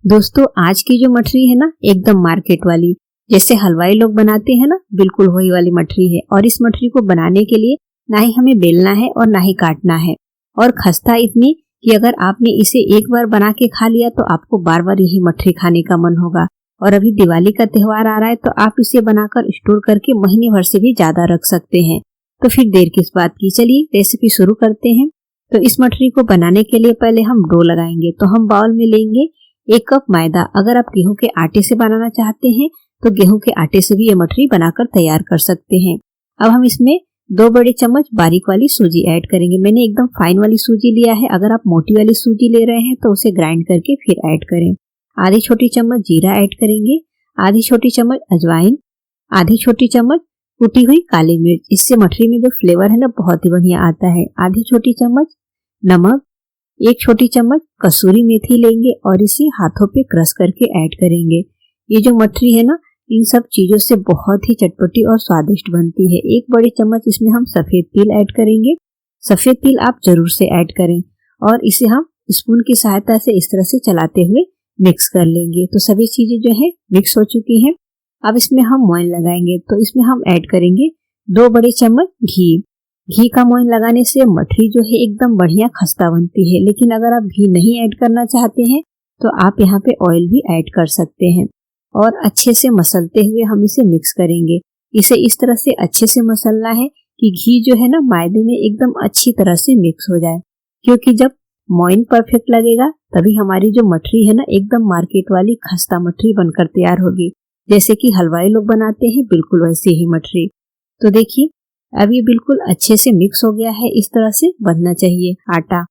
दोस्तों आज की जो मठरी है ना एकदम मार्केट वाली, जैसे हलवाई लोग बनाते हैं ना, बिल्कुल वही वाली मठरी है। और इस मठरी को बनाने के लिए ना ही हमें बेलना है और ना ही काटना है, और खस्ता इतनी कि अगर आपने इसे एक बार बना के खा लिया तो आपको बार बार यही मठरी खाने का मन होगा। और अभी दिवाली का त्योहार आ रहा है तो आप इसे बनाकर स्टोर करके महीने भर से भी ज्यादा रख सकते हैं। तो फिर देर किस बात की, चलिए रेसिपी शुरू करते हैं। तो इस मठरी को बनाने के लिए पहले हम डो लगाएंगे। तो हम बाउल में लेंगे 1 कप मैदा। अगर आप गेहूं के आटे से बनाना चाहते हैं तो गेहूं के आटे से भी ये मठरी बनाकर तैयार कर सकते हैं। अब हम इसमें 2 बड़े चम्मच बारीक वाली सूजी ऐड करेंगे। मैंने एकदम फाइन वाली सूजी लिया है, अगर आप मोटी वाली सूजी ले रहे हैं तो उसे ग्राइंड करके फिर ऐड करें। आधी छोटी चम्मच जीरा ऐड करेंगे, आधी छोटी चम्मच अजवाइन, आधी छोटी चम्मच कुटी हुई काली मिर्च। इससे मठरी में जो फ्लेवर है ना बहुत ही बढ़िया आता है। आधी छोटी चम्मच नमक, 1 छोटी चम्मच कसूरी मेथी लेंगे और इसे हाथों पे क्रश करके ऐड करेंगे। ये जो मठरी है ना इन सब चीजों से बहुत ही चटपटी और स्वादिष्ट बनती है। 1 बड़ी चम्मच इसमें हम सफेद तिल ऐड करेंगे। सफेद तिल आप जरूर से ऐड करें और इसे हम स्पून की सहायता से इस तरह से चलाते हुए मिक्स कर लेंगे। तो सभी चीजें जो है मिक्स हो चुकी हैं। अब इसमें हम मोइन लगाएंगे। तो इसमें हम ऐड करेंगे 2 बड़े चम्मच घी। घी का मोइन लगाने से मठरी जो है एकदम बढ़िया खस्ता बनती है। लेकिन अगर आप घी नहीं ऐड करना चाहते हैं तो आप यहाँ पे ऑयल भी ऐड कर सकते हैं। और अच्छे से मसलते हुए हम इसे मिक्स करेंगे। इसे इस तरह से अच्छे से मसलना है कि घी जो है ना मैदे में एकदम अच्छी तरह से मिक्स हो जाए, क्योंकि जब मोइन परफेक्ट लगेगा तभी हमारी जो मठरी है ना एकदम मार्केट वाली खस्ता मठरी बनकर तैयार होगी, जैसे कि हलवाई लोग बनाते हैं बिल्कुल वैसे ही मठरी। तो देखिए अब ये बिल्कुल अच्छे से मिक्स हो गया है, इस तरह से बनना चाहिए आटा।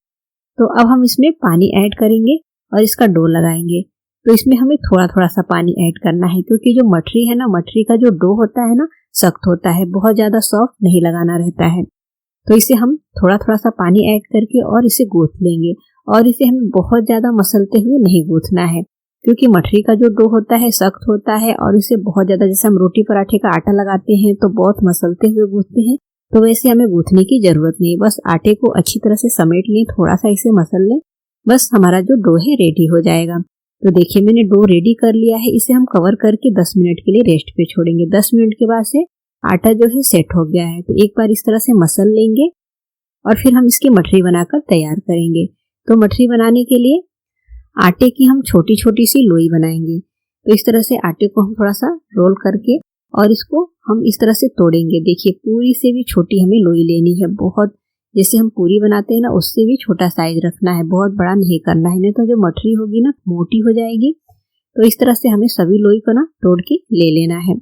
तो अब हम इसमें पानी ऐड करेंगे और इसका डो लगाएंगे। तो इसमें हमें थोड़ा थोड़ा सा पानी ऐड करना है, क्योंकि जो मठरी है ना मठरी का जो डो होता है ना सख्त होता है, बहुत ज्यादा सॉफ्ट नहीं लगाना रहता है। तो इसे हम थोड़ा थोड़ा सा पानी ऐड करके और इसे गूंथ लेंगे। और इसे हमें बहुत ज्यादा मसलते हुए नहीं गूंथना है, क्योंकि मठरी का जो डो होता है सख्त होता है और इसे बहुत ज्यादा, जैसे हम रोटी पराठे का आटा लगाते हैं तो बहुत मसलते हुए गूंथते हैं, तो वैसे हमें गूंथने की जरूरत नहीं। बस आटे को अच्छी तरह से समेट लें, थोड़ा सा इसे मसल लें, बस हमारा जो डो है रेडी हो जाएगा। तो देखिए मैंने डो रेडी कर लिया है। इसे हम कवर करके 10 मिनट के लिए रेस्ट पे छोड़ेंगे। 10 मिनट के बाद से आटा जो है सेट हो गया है। तो एक बार इस तरह से मसल लेंगे और फिर हम इसकी मठरी बनाकर तैयार करेंगे। तो मठरी बनाने के लिए आटे की हम छोटी छोटी सी लोई बनाएंगे। तो इस तरह से आटे को हम थोड़ा सा रोल करके और इसको हम इस तरह से तोड़ेंगे। देखिए पूरी से भी छोटी हमें लोई लेनी है, बहुत जैसे हम पूरी बनाते हैं ना उससे भी छोटा साइज रखना है, बहुत बड़ा नहीं करना है, नहीं तो जो मठरी होगी ना मोटी हो जाएगी। तो इस तरह से हमें सभी लोई को ना तोड़ के ले लेना है।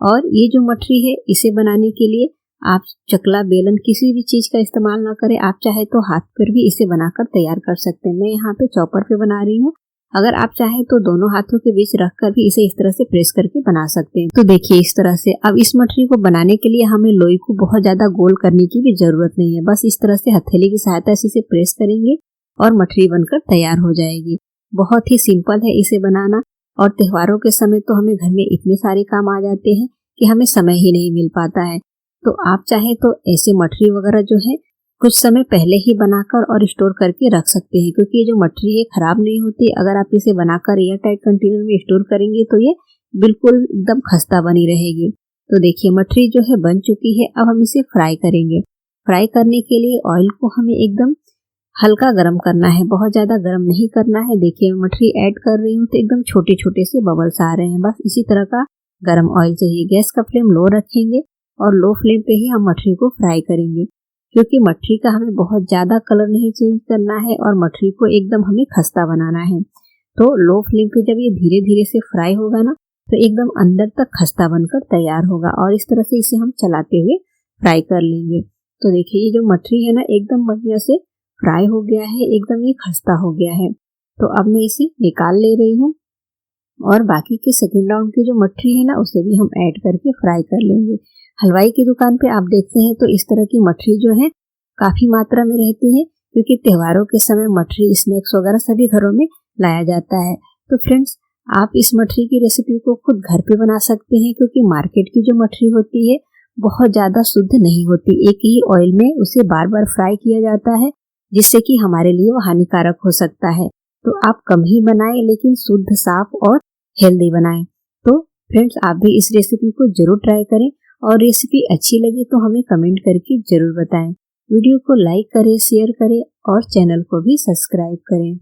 और ये जो मठरी है इसे बनाने के लिए आप चकला बेलन किसी भी चीज का इस्तेमाल ना करें, आप चाहे तो हाथ पर भी इसे बनाकर तैयार कर सकते हैं। मैं यहाँ पे चॉपर पे बना रही हूँ, अगर आप चाहें तो दोनों हाथों के बीच रखकर भी इसे इस तरह से प्रेस करके बना सकते हैं। तो देखिए इस तरह से। अब इस मठरी को बनाने के लिए हमें लोई को बहुत ज्यादा गोल करने की भी जरूरत नहीं है, बस इस तरह से हथेली की सहायता से इसे प्रेस करेंगे और मठरी बनकर तैयार हो जाएगी। बहुत ही सिंपल है इसे बनाना। और त्योहारों के समय तो हमें घर में इतने सारे काम आ जाते हैं कि हमें समय ही नहीं मिल पाता है। तो आप चाहे तो ऐसे मठरी वगैरह जो है कुछ समय पहले ही बनाकर और स्टोर करके रख सकते हैं, क्योंकि ये जो मठरी है खराब नहीं होती। अगर आप इसे बनाकर एयर टाइट कंटेनर में स्टोर करेंगे तो ये बिल्कुल एकदम खस्ता बनी रहेगी। तो देखिए मठरी जो है बन चुकी है। अब हम इसे फ्राई करेंगे। फ्राई करने के लिए ऑयल को हमें एकदम हल्का गर्म करना है, बहुत ज्यादा गर्म नहीं करना है। देखिए मैं मठरी ऐड कर रही हूँ तो एकदम छोटे छोटे से बबल्स आ रहे हैं, बस इसी तरह का गर्म ऑयल चाहिए। गैस का फ्लेम लो रखेंगे और लो फ्लेम पे ही हम मठरी को फ्राई करेंगे, क्योंकि मठरी का हमें बहुत ज्यादा कलर नहीं चेंज करना है और मठरी को एकदम हमें खस्ता बनाना है। तो लो फ्लेम पे जब ये धीरे धीरे से फ्राई होगा ना तो एकदम अंदर तक खस्ता बनकर तैयार होगा। और इस तरह से इसे हम चलाते हुए फ्राई कर लेंगे। तो देखिए ये जो मठरी है ना एकदम बढ़िया से फ्राई हो गया है, एकदम ये खस्ता हो गया है। तो अब मैं इसे निकाल ले रही हूँ और बाकी के सेकंड राउंड की जो मठरी है ना उसे भी हम ऐड करके फ्राई कर लेंगे। हलवाई की दुकान पे आप देखते हैं तो इस तरह की मठरी जो है काफी मात्रा में रहती है, क्योंकि त्योहारों के समय मठरी स्नैक्स वगैरह सभी घरों में लाया जाता है। तो फ्रेंड्स आप इस मठरी की रेसिपी को खुद घर पे बना सकते हैं, क्योंकि मार्केट की जो मठरी होती है बहुत ज्यादा शुद्ध नहीं होती। एक ही ऑयल में उसे बार बार फ्राई किया जाता है, जिससे कि हमारे लिए वो हानिकारक हो सकता है। तो आप कम ही बनाएं, लेकिन शुद्ध, साफ और हेल्दी बनाएं। तो फ्रेंड्स, आप भी इस रेसिपी को जरूर ट्राई करें और रेसिपी अच्छी लगे तो हमें कमेंट करके जरूर बताएं। वीडियो को लाइक करें, शेयर करें और चैनल को भी सब्सक्राइब करें।